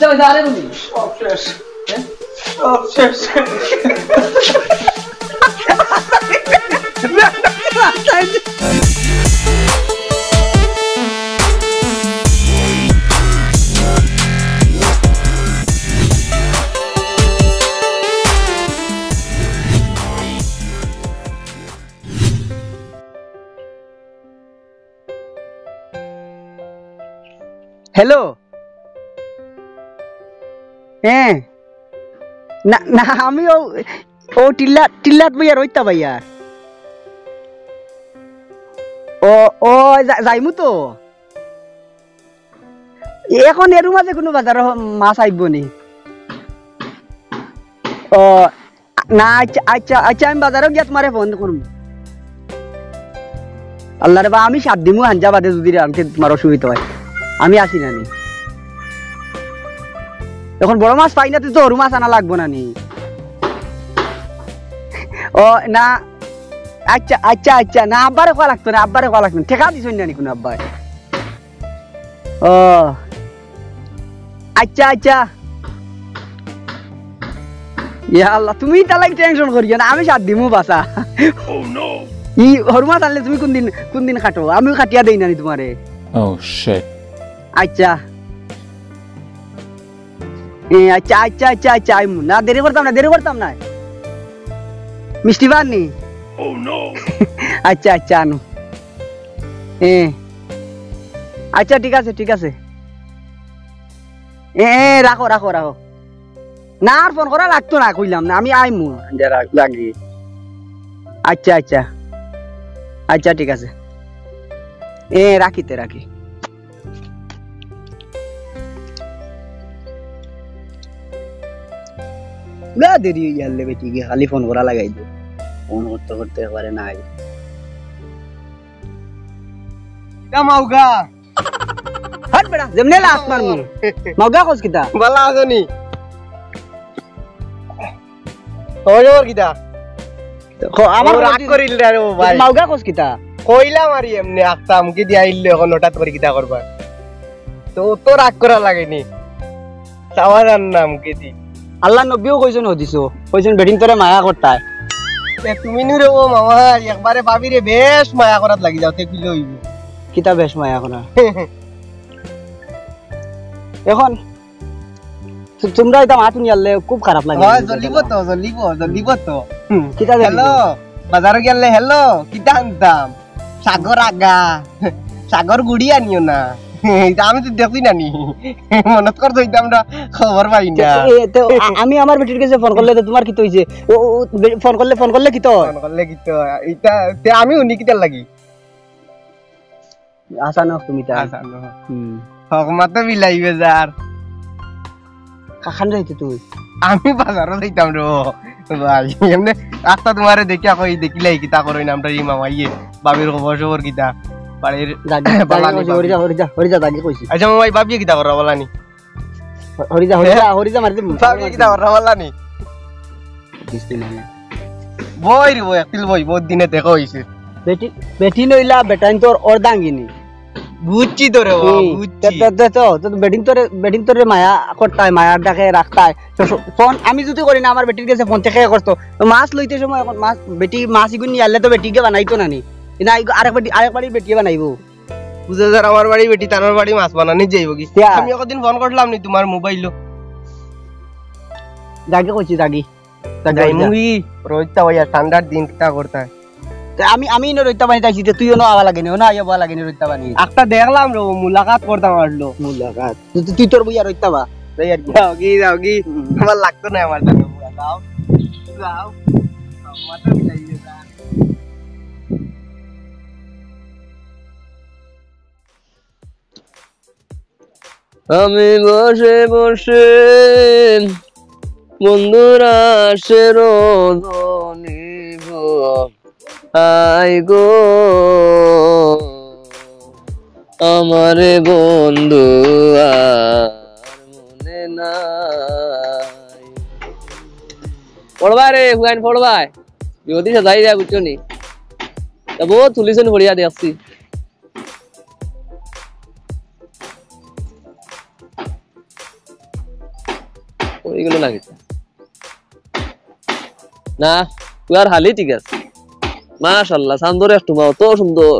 যাও আরে বলি সব শেষ সব শেষ হ্যালো হ্যাঁ না না আমি ও টিল্লাত বইয়া রইতা ভাইয়া ও যাইমু তো এখন এর মাঝে কোনো বাজার মাছ আইব নি ও না আচ্ছা আচ্ছা আচ্ছা আমি বাজারে গিয়া তোমারে ফোন করব আল্লাহ রে বা আমি 7 দিমু হাঞ্জা বাদে যদি আমাকে তোমার অসুবিধা হয় আমি আসি না নি এখন বড় মাছ পাই না তো সরু মাছ আনা লাগবো না নি ও না আচ্ছা আচ্ছা আচ্ছা না আব্বারে খাওয়া লাগতো না আব্বারে খাওয়া লাগতো ঠেকা দিছ না নি কোন আব্বাই ও আচ্ছা আচ্ছা ইয়া আল্লাহ তুমি তালাই টেনশন করিও না আমি 7 দিমু বাসা ও নো ই সরু মাছ আনলে তুমি কোন দিন কাটো আমিও কাটিয়া দেই না নি তোমারে ও শিট আচ্ছা আচ্ছা আচ্ছা আচ্ছা আচ্ছা না দেরি করতাম না মিষ্টি বানি ও নো আচ্ছা আচ্ছা আনো আচ্ছা ঠিক আছে রাখো রাখো রাখো না আর ফোন করা লাগতো না কইলাম না আমি আইমু লাগি আচ্ছা আচ্ছা আচ্ছা ঠিক আছে রাখি না দেরি হয়ে গেলে বেটি গিয়ে খালি ফোন করা লাগাই দে ফোন করতে করতে একবারে নাই মাউগা হাট বেড়া যেমনে লাস্ট মারমু মাউগা কস কিতা বালা আজনি ওর কিতা আমার রাগ করিল রে ভাই মাউগা কস কিতা কইলাম আর এমনি আস্তাম কি দিয়া আইলে এখন হঠাৎ করে কিতা করবা তো রাগ করা লাগেনি সাওয়ার নাম কি দি আল্লাহ নবীও কইছেন বেটিং তোরে মায়া করতায় তুমি নুরে ও মামা একবারে ভাবি রে বেশ মায়া করাত লাগি যাওতে কি লইব কিতা বেশ মায়া করা এখন তোমরা এটা মাতুন ইয়ালে খুব খারাপ লাগে হয় জ্বলিব তো কিতা হ্যালো বাজারে গেলে হ্যালো কিতা আনতাম সাগর গুড়ি আনিও না আমি তো দেখি না নি মনত কর দইতাম না খবর পাই না আমি আমার বেটির কাছে ফোন করলে তো তোমার কি হইছে ও ফোন করলে কি তো এটা আমি উনি কিতা লাগি আসানো তুমি তা আসানো হকমত বিলাইবে যার কাখান যাইতে তুই আমি বাজারে যাইতাম রে ভাই এমনে আস্তা তোমারে দেখিয়া কই দেখিলাই কিতা করই না আমরা ই মামাইয়ে বাবির খবর কিতা বাড়ির হরিজা দাগি কইছি আচ্ছা মামাই বাবি কিতা কররা বলানি হরিজা মারি দিম বাবি কিতা কররা বলানি দিস্তি না বই রে একতিল বই বহুত দিনে দেখা হইছে বেটি নইলা বেটাইন তোর অর্ধাঙ্গিনী বুঝছি তো রে বুঝছি তো বেটিং তোরে মায়া করতায় মায়ার ডাকে রাখতায় ফোন আমি যদি করি না আমার বেটির কাছে ফোন থেকে করতো মাছ লইতে সময় এখন মাছ ইগুন নিয়ে আনলে তো বেটিকে বানাইতো না নি না আরেক বাড়ির বেটিকে বানাইবো বুঝে স্যার আমার বাড়ি বেটি তার বাড়ি মাছ বানানি যাইব কি আমি একদিন ফোন করলাম নি তোমার মোবাইলও জাগে কইছি জাগি মুই রইতা ভাইয়া ঠান্ডার দিন কিটা করতা আমি ইনো রইতা বানি তাইছি তুইও না আওয়া লাগেনি না আইবা লাগেনি রইতা বানি একটা দেখলাম রে মুলাকাত করতাম আসলো মুলাকাত তুই তোর বইয়া রইতা বা তাই আর যাও কি আমার লাগতো না আমার জানো যাও যাও মাথা বিলাইয়ে যা আমি বসে বসে বন্ধুরা সে রোদনি আই গো আমারে বন্ধু আর মনে নাই পড়বা রে হুয়াইন পড়বা বিপদি সাজাই যায় বুঝছো নি বহুত তুলিছেন ভরিয়া দেখছি এইগুলো লাগে না তুই আর হালি ঠিক আছে মাশাআল্লাহ সুন্দর একটু মা তো সুন্দর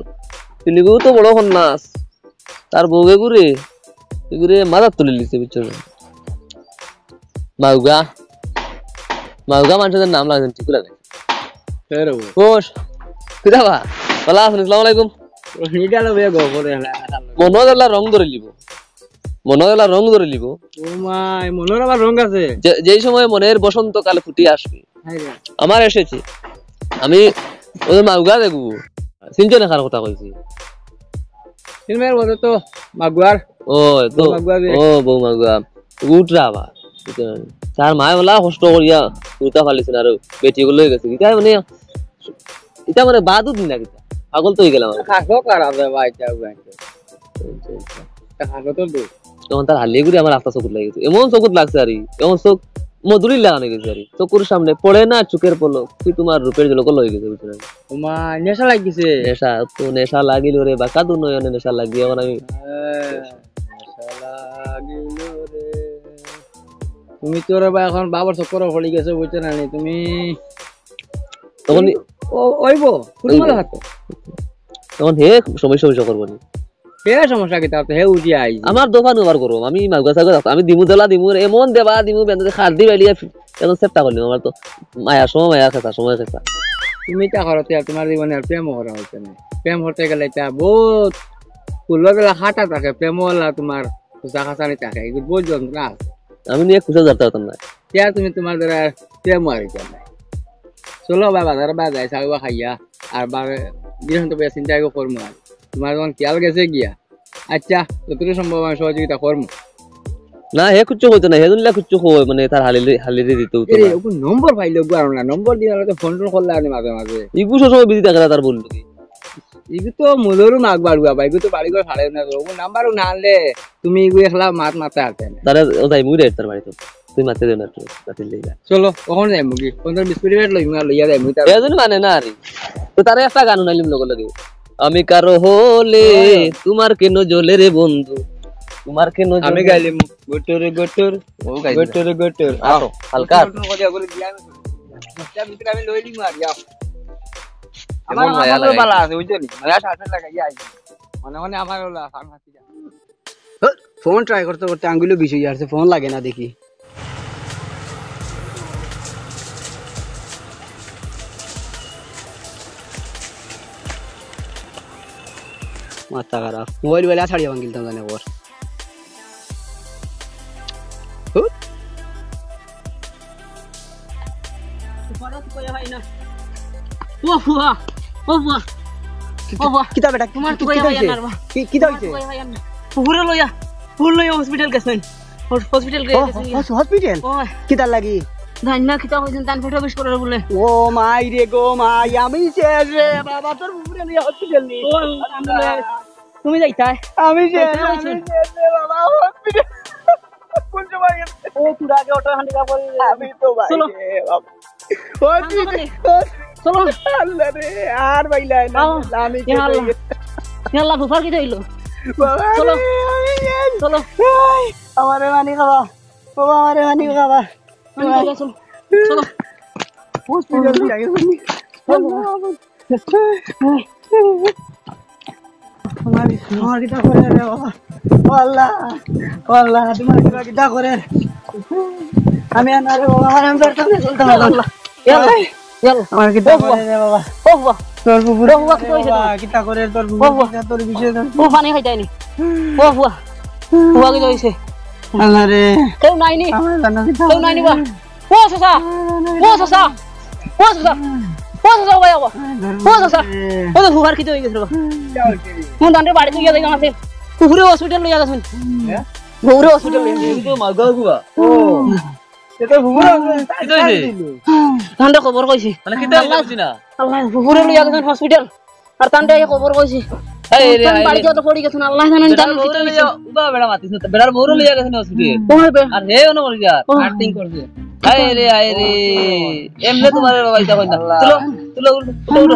তুলিগু তো বড় হন্নাস তার বউগে ঘুরে ঘুরে মাথা তুলে লিছে বিচরে মাউগা মাউগা মানুষের নাম লাগছে ঠিক লাগে ফের কোশ কিদা বা বলা আসসালামু আলাইকুম নিডালো বে গো করে মনোদলা রং ধরে লিব মনোদলা রং ধরে লিব ও মাই মনের আবার রং আছে যেই সময় মনের বসন্তকাল ফুটে আসবে আমার এসেছে আমি ওই মাউগা দেখব সিনজনে খার কথা কইছি সিনমের বলে তো মাগুয়ার ও তো ও বউ মাগুয়া উঠরা বা তার মায় বলা কষ্ট করিয়া উতা ফালিছেন আর বেটি গুলো হয়ে গেছে এটা মানে এটা মানে বাদু দিন না কিটা পাগল তো হয়ে গেলাম খাসো খারাপ রে ভাই তা খাসো তো দু তখন তার হালিয়ে ঘুরে আমার রাস্তা চকুত লাগছে এমন চকুত লাগছে আর এমন চোখ মধুরি লাগানো গেছে আর চকুর সামনে পড়ে না চোখের পলক কি তোমার রূপের ঝলক হয়ে গেছে বুঝলে তোমা নেশা লাগিছে নেশা তো নেশা লাগিল রে বাকা দু নয়নে নেশা লাগিয়ে এখন আমি নেশা লাগিল রে তুমি তো রে ভাই এখন বাবার চক্কর পড়ে গেছে বুঝছ না তুমি তখন ও ওইবো কুলমালা হাত তখন হে সমস্যা সমস্যা করবো না কে সমস্যা কি তাতে হে উঠি আই আমার দোকান ওভার করব আমি মাগুয়া সাগর আমি দিমু দলা দিমু এমন দেবা দিমু বেন্দে খার দি বাইলিয়া এখন সেটটা করলি আমার তো মায়া সময় মায়া খেতা সময় খেতা তুমি তা করতে আর তোমার জীবনে আর প্রেম করা হচ্ছে না প্রেম হতে গেলে এটা বহুত ফুলবেলা হাঁটা থাকে প্রেম হলা তোমার জাকাসানি থাকে এগুলো বহুত যন্ত্রণা আছে আমি নিয়ে খুশি যাতে হতাম না কে তুমি তোমার দ্বারা প্রেম হারিয়ে না চলো বা বাজারে বা যাই চাউবা খাইয়া আর বা দিন তো বেশ চিন্তা করবো আর তোমার যখন খেয়াল গেছে গিয়া আচ্ছা যতটুকু সম্ভব আমি সহযোগিতা করবো না হে কুচ্চু হইতো না হে দুনিয়া কুচ্চু হয় মানে তার হালি দিতে হতো এরে ওকে নম্বর পাইলো গো আর না নম্বর দিয়ে তো ফোন টোন করলে আনি মাঝে মাঝে ইগু সময় বিজি থাকে তার বললো কি ইগু তো মুদরু নাক বাড়ুয়া ভাই ইগু তো বাড়ি করে ফাড়ে না ও নাম্বারও না আনলে তুমি ইগু একলা মাত মাথা আতে না তারে ও যাই মুই রে তার বাড়ি তো তুই মাতে দে না তো তাতে লইয়া চলো কখন যাই মুগি কোন বিস্কুট পেট লইমা লইয়া যাই মুই তার এজন মানে না আরে তো তারে একটা গান নাইলিম লগে লাগে আমি কারো হলে তোমার কেন জ্বলে রে বন্ধু তোমার কেন আমি গাইলিম গটর গটর ও গাইছে গটর গটর আও হালকা আমি লইলি মার যাও আমার মায়া লাগে বালা আছে বুঝলি মায়া সাথে লাগাইয়া আই মনে মনে আমার ওলা ফার্মাসি যা ফোন ট্রাই করতে করতে আঙ্গুলে বিষ হয়ে যাচ্ছে ফোন লাগে না দেখি মাথা খারাপ মোবাইল বেলা ছাড়িয়ে ভাঙিলতাম জানে ওর কিতা বেটা তোমার কিতা হইছে পুকুরে লইয়া পুকুর লইয়া হসপিটাল গেছেন হসপিটাল হসপিটাল কিতা লাগি ধান্না কিতা হইছেন তান ফটো বিশ করে বলে ও মাই রে গো মাই আমি শেষ রে বাবা তোর পুকুরে লইয়া হসপিটাল নি তুমি যাইতা আমি শেষ রে বাবা হসপিটাল কোন সময় ও তুই আগে অটো হান্ডিকা পড়ি আমি তো ভাই রে বাবা চলো আল্লাহ রে আর বাইলা না আমি কে আল্লাহ ফুফার কি হইলো চলো চলো আমারে মানি খাবা বাবা আমারে মানি খাবা চলো চলো হসপিটাল যাই আমার কিটা করে রে বাবা আল্লাহ আল্লাহ তোমার কিটা করে আমি আনারে বাবা আমার আমি করতে চলতে আল্লাহ আমার কিটা করে রে বাবা ও বাবা তোর বুবুরে বাবা কিটা করে তোর বুবুরে তোর বিষয় ও পানি খাইতাইনি ও বাবা বাবা কি হইছে আল্লাহ রে কেউ নাইনি আমার জানা কিটা কেউ নাইনি বা ও সসা ও সসা ও সসা ও সসা বাবা ও সসা ও তো ফুবার কি হই গেছে বাবা কোন দান্ডে বাড়ি গিয়ে দেখা আছে পুকুরে হসপিটাল লইয়া গেছেন হ্যাঁ পুকুরে হসপিটাল লইয়া তো মাগা গুয়া ও এটা পুকুরে কি হইছে দান্ডে খবর কইছি মানে কিতা হইছে না আল্লাহ পুকুরে লইয়া গেছেন হসপিটাল আর দান্ডে খবর কইছি এই রে বাড়ি যত পড়ি গেছেন আল্লাহ জানেন জানেন কিতা হইছে উবা বেড়া মাতিছ না বেড়ার বউরে লইয়া গেছেন হসপিটাল আর হে ওনো মরি যা আর্টিং করছে আয় রে এমনে তোমার বাবা ইতা কইনা তুলো তুলো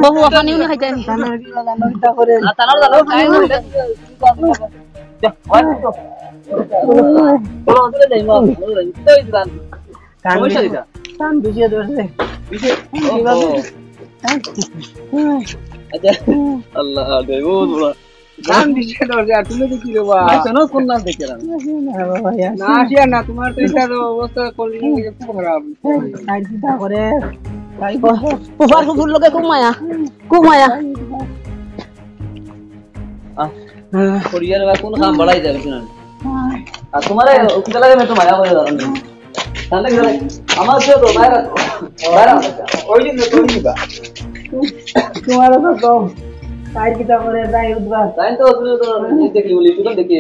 বাবু পানি উনি খাইতে নি তানার কি লাগানো ইতা করে আর তানার দাও খাই না যা ওই তো চলো চলে যাই মা চলে যাই সমস্যা কিটা কান বিজে ধরছে আচ্ছা আল্লাহ দেবো তোরা কান দিছে দরজা তুমি দেখি রে বা কেন কোন নাম দেখে না না আসিয়া না তোমার তো এটা অবস্থা করলি খুব খারাপ সাইড দিতা করে কুফার কুকুর লোকে খুব মায়া পরিবার বা কোন কাম বাড়াই যাবে শুনুন আর তোমার ওকিটা লাগে না তো মায়া করে দাঁড়ান তাহলে কি হবে আমার সে তো বাইরে ওই দিন তো নিবা তোমার তো কম সাইড দিতা করে যাই উঠবা তাই তো তুমি তো দেখি বলি তুই দেখি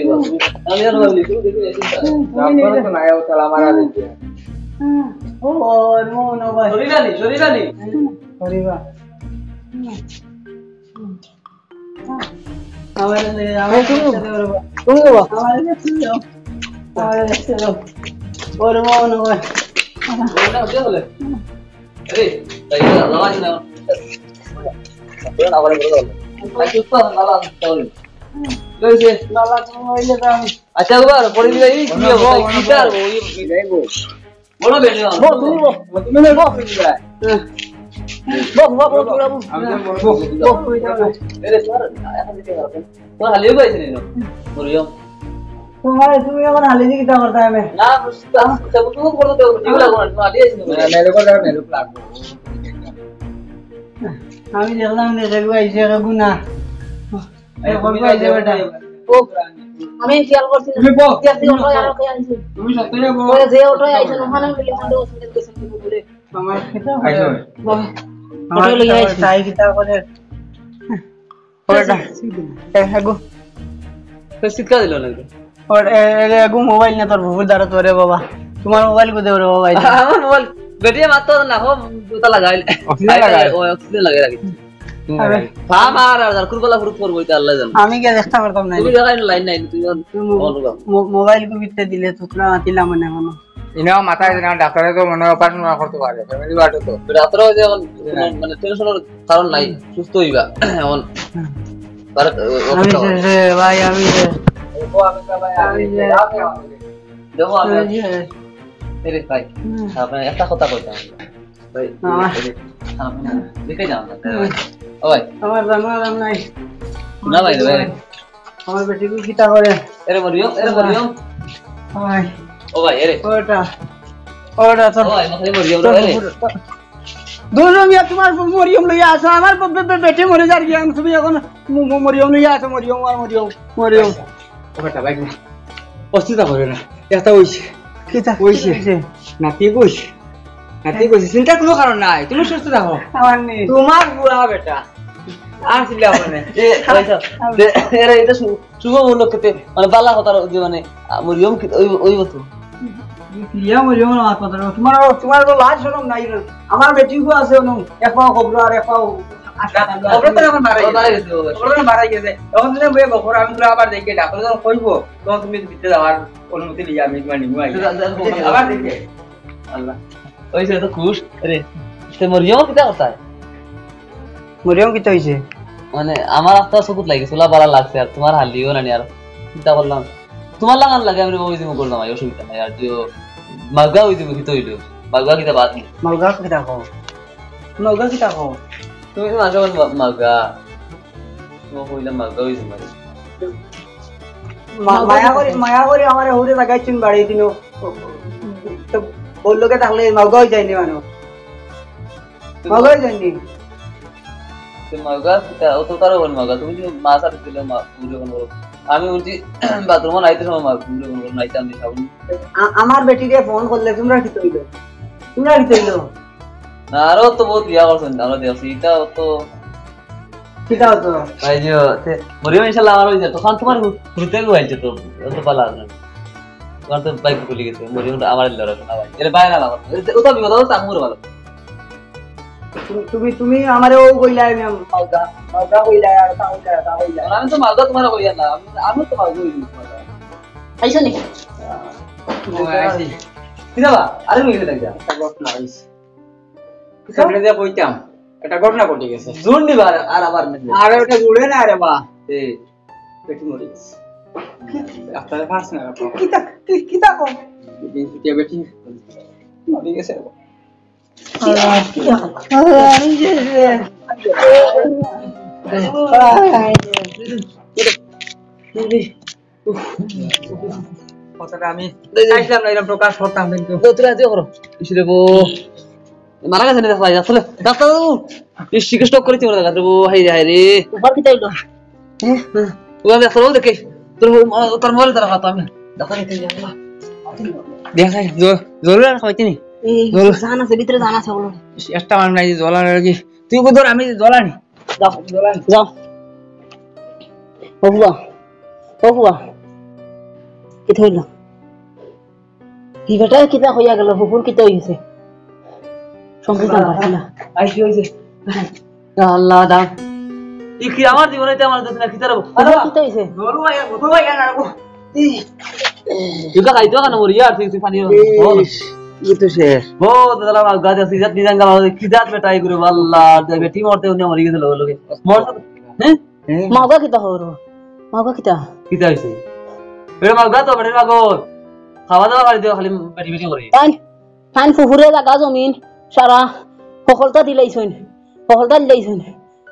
আমি জানো বলি তুই দেখি আপনারা তো নাই তালা মারা দিতে ও নো নো ভাই শরীরানি করিবা আচ্ছা পরে দিলে বলো বেশি হালিয়ে পাইছে মরিয়ম তুমি এখন হালি দি কিতা করতা আমি না সব তুমি করতে ঠিক লাগো না হালিয়ে আইছ মেরে কো দাও মেরে লাগবে আমি দেখলাম যে দেখবা আইছে গুনা ও আমি খেয়াল করছি না তুমি বল দেখি ওটা আর কে আইছে তুমি সত্যি বল ওই যে ওটা আইছে ওখানে মিলে মন্দ ওখানে গেছে বলে আমার কিতা আইছো আমার লইয়া আইছে তাই কিতা করে ওটা এগো তো শিক্ষা দিল না और एगो मोबाइल ने तोर बहुत दारा तोरे बाबा तुम्हारा मोबाइल को दे रे बाबा আমার মোবাইল বেটিয়ে মাত্র না হো জুতা লাগাই অক্সিজেন লাগাই রাখি আমার আর কুরবালা ফুরুত করব এটা আল্লাহ জানে আমি কি দেখতে পারতাম না তুমি দেখাই লাইন নাই তুমি মোবাইল को বিতে দিলে তো না দিলা মনে মনে ইনা মাথায় না ডাক্তারে তো মনে অপারেশন না করতে পারে ফ্যামিলি বাটো তো রাত্রে যেমন মানে টেনশনের কারণ নাই সুস্থ হইবা এমন আমি যে ভাই আমি যে ও আমি ভাই আমি দেখো আমি এরে ভাই আপনি একটা কথা কইতাম ভাই আপনি দেখে যান ওই আমার জানা নাই না ভাই ভাই আমার বেটি কি কিতা করে এরে মরিয়ম ভাই ও ভাই এরে ওটা তো ভাই মাথায় মরিয়ম রে दोनों मियां तुम्हार मरियम लइया आसा আমার বেটি মরে যার গিয়া তুমি এখন মরিয়ম লইয়া আছো মরিয়ম ওটা ভাই অস্থিরতা করে না এটা হইছে কিতা হইছে নাতি কইছে চিন্তা কোনো কারণ নাই তুমি সুস্থ থাকো আমার নেই তোমার বুড়া বেটা আর ছিল আপনি এরে এটা শুভ লোকতে মানে বালা কথা যে মানে মরিয়ম কি ওই তো ইয়া মরিয়ম না কথা তোমার তো লাজ শরম নাই আমার বেটি কো আছে ওনো এক পাও খবর আর এক পাও খবর তো আমার মারা গেছে তখন তুমি বই বকর আমি তো আবার দেখে ডাক্তার যখন কইবো তখন তুমি দিতে যাওয়ার অনুমতি লিয়া আমি মানে নিউ আবার দেখে আল্লাহ ওইছে তো খুশ আরে সে মরিয়ম কিটা করতা মরিয়ম কিতা হইছে মানে আমার আস্তে চকুত লাগিছিল বালা লাগছে আর তোমার হালিও না আর চিন্তা করলাম তোমার লাগান লাগে আমি ওই দিন করলাম অসুবিধা নাই আর যে মাগা ওই দিন কি তৈলো মাগা কিটা বাদ নেই মালগা কিতা কও তুমি মাঝে মাগা তুমি কইলাম মাগা ওই দিন মায়া করে আমারে হুরে লাগাইছিন বাড়ি দিনো তো বললো কে তাহলে মাগা হই যায়নি মানুষ মাগা হই যায়নি মাগা কিটা ও তো তারও বল মাগা তুমি যে মাছ আর দিলে মা পুরো কোন আমি বলছি বাথরুমে নাইতে সময় মা পুরো কোন নাইতে আমি খাবো আমার বেটিকে ফোন করলে তোমরা কি তৈলো না আরো তো বহুত বিয়া করছেন আমরা দেখছি এটা তো কিটা হতো ভাই যে মরিয়ম ইনশাআল্লাহ আমার হইছে তখন তোমার ঘুরতে গেছে তো অত পালা না তোমার তো বাইক খুলে গেছে মরিয়ম আমার লড়া না ভাই এর বাইরে লাগা ও তো বিপদ হচ্ছে আমুর ভালো তুমি আমারে ও কইলা আমি মালগা কইলা আর তা কইলা আমি তো মালদা তোমার কইয়া না আমি তো মালদা কইছি আইছো নি কিনা বা আরে মিলে দেখা ঘটনা হইছে সামনে দিয়ে কইতাম এটা ঘটনা ঘটে গেছে জোর নিবা আর আবার আরে ওটা জুড়ে না রে বা এই পেটি মরে গেছে ডাক্তারে ফার্স্ট না কিতা কও বেটি মরে গেছে কথাটা আমি চাইছিলাম না এরকম প্রকাশ করতাম কিন্তু তোরা আজ করো ইসরে বো মারা গেছে না ভাই আসলে ডাক্তার বাবু ইসকে স্টক করেছি মনে ডাক্তার বাবু হাই রে উপর কি তাইলো ও আমি আসলে দেখে তোর মোবাইল তারা হাত আমি ডাক্তার নিতে যাবো দেখা জরুরি আর খাইতে নি এই জান আছে ভিতরে জান আছে বলো একটা মান নাই জ্বলান কি তুই কোথাও আমি জ্বলানি যাও যাও ওহুয়া কি হইল এই বেটা কিটা হইয়া গেল ফুফুর কিটা হইছে সঙ্গে যান না আই কি হইছে আল্লাহ দাম ই কি আমার জীবনে আমার দেখনা কি তারবো আরে কিটা হইছে জরু ভাইয়া কোথাও ভাইয়া না তুই খাইতো কেন মরি আর তুই পানি ये तो शेर ও দাদা আমার গাজা সিজাত নিজাঙ্গা কি জাত বেটাই গুরু আল্লাহ বেটি মরতে উনি মরি গেছিল লোকে মর হ্যাঁ মাগা কিটা হরো মাগা কিটা কি হইছে বেটা মাগা তো বেটা মাগো খাওয়া দাওয়া করে দিও খালি বেটি বেটি করে টাইম ফুফুরে জাগা জমিন সারা সকলটা দিলাইছুন সকলটা দিলাইছুন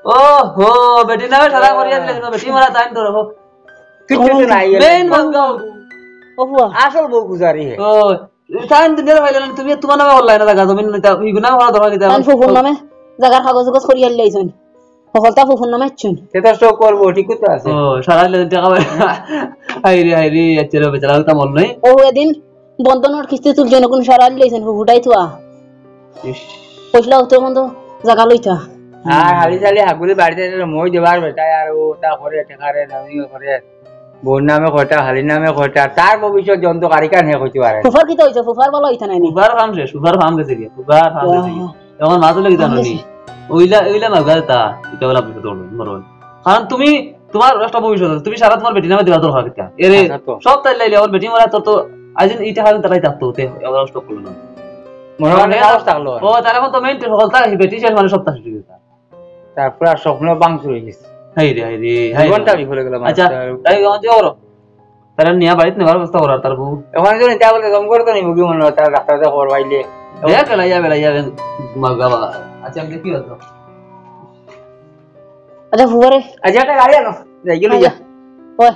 ও হো বেটি না সারা করিয়া দিলে বেটি মারা টাইম তো রহো कितने से नहीं মেন মাগা ওহুয়া असल वो गुजारी है ও টাইম দিনের হইল না তুমি তোমার নামে অনলাইন জায়গা জমিন নিতা ইগুনা হওয়া ধরা দিতা টাইম ফুফুর নামে জাগার কাগজ কাগজ করিয়া দিলাইছুন সকলটা ফুফুর নামে চুন সেটা স্টক করবো ঠিকই তো আছে ও সারা দিলে টাকা হাইরে আচ্ছা বেচারা তা মন নাই ও এদিন বন্ধনের কিস্তি তুলছে না কোন সারা দিলাইছুন ফুফুটাই থুয়া পয়সা হতো বন্ধ জাগা লইতা আর হালি চালি হাগুলি বাড়িতে মই দেবার বেটা আর ও তা করে ঠেকারে দামি করে বোন নামে কয়টা হালি নামে কয়টা তার ভবিষ্যৎ যন্ত্র কারিকার হে কইতে পারে ফুফার কিটা হইছে ফুফার ভালো হইতা নাই সুগার ফার্ম গেছে কি সুগার ফার্ম গেছে কি তখন মাঝে লাগি জানো নি ওইলা মাগা তা এটা বলা বুঝতে তোর মরণ কারণ তুমি তোমার একটা ভবিষ্যৎ আছে তুমি সারা তোমার বেটি নামে দেওয়া দরকার কিটা এরে সব তাই লাইলে ওর বেটি মরা তোর তো আজ এইটা হাতে তারাই থাকতো তে আবার স্টক করলো না মনে অবস্থা হলো ও তার এখন তো মেইনটেইন হলতা বেটি শেষ মানে সপ্তাহ শেষ হয়ে গেছে তারপর আর স্বপ্ন বাংশ হয়ে গেছে হাইরে জীবনটা বিফলে গেল আচ্ছা তাই গঞ্জ করো তারা নিয়া বাড়িতে নেবার ব্যবস্থা করার তার বউ এখন যদি তা বলে জম করতো নি মুগি মনে তার ডাক্তারতে করবাইলে দেখ বেলাইয়া মাগাবা আচ্ছা আমি কি হতো আচ্ছা ফুফারে আজ একটা গাড়ি আনো যাই গেল ওই